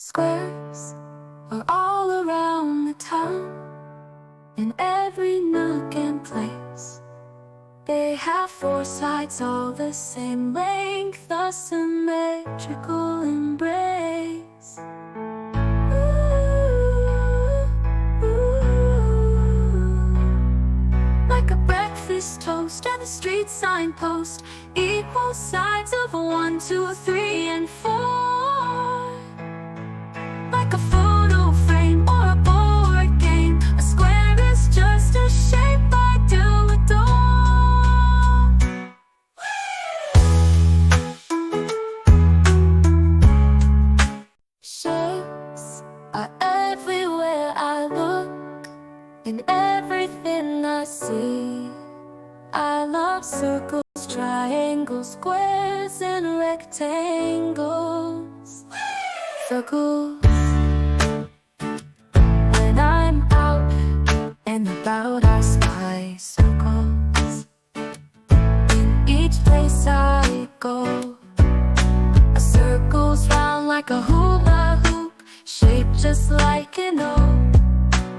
Squares are all around the town, in every nook and place. They have four sides, all the same length, a symmetrical embrace. Like a breakfast toast and a street signpost, equal sides of a 1, 2, 3, and 4. Like a photo frame or a board game, a square is just a shape I do adore. Shapes are everywhere I look, in everything I see. I love circles, triangles, squares, and rectangles. Circles. When I'm out and about, I spy circles. In each place I go, a circle's round like a hula hoop, shaped just like an O.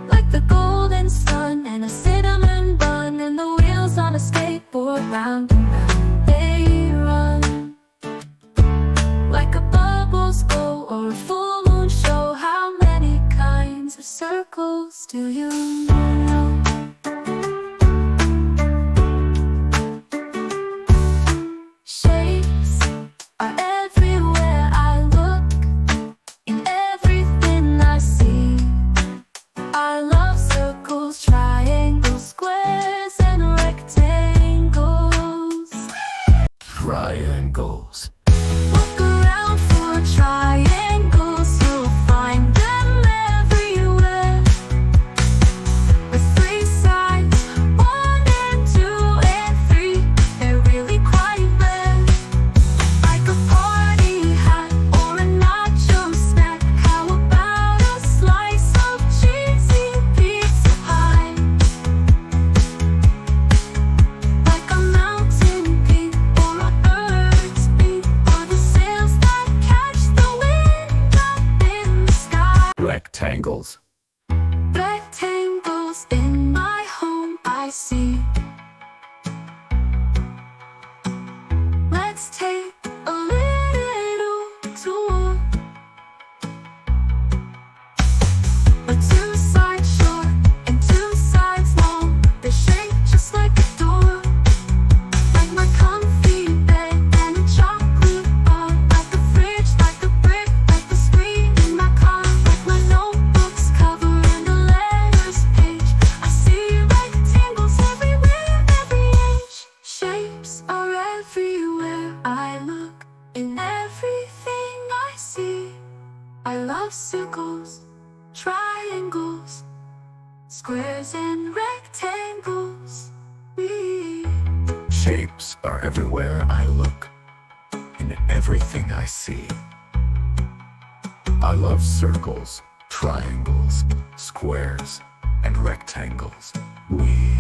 Like the golden sun and a cinnamon bun, and the wheels on a skateboard round and round they run. Like a bubbles glow or a full moon show, how many kinds of circles do you know? Shapes are everywhere I look, in everything I see. I love circles, triangles, squares, and rectangles. Triangles. Look around for triangles, you'll find them everywhere. With 3 sides, 1 and 2 and 3, they're really quite rare. Like a party hat or a nacho snack, how about a slice of cheesy pizza pie? Like a mountain peak or a bird's beak, or the sails that catch the wind up in the sky. Rectangles. Rectangles in my home I see. Let's take a little tour. A 2 sides short and 2 sides long, they're shaped just like a door. Like my comfy bed and a chocolate bar. Like the fridge, like the brick, like the screen in my car. Like my notebook's cover and a letters page. I see rectangles everywhere, every inch. Shapes are everywhere I look, in everything I see. I love circles, triangles, squares, and rectangles. Shapes are everywhere I look, in everything I see. I love circles, triangles, squares, and rectangles. We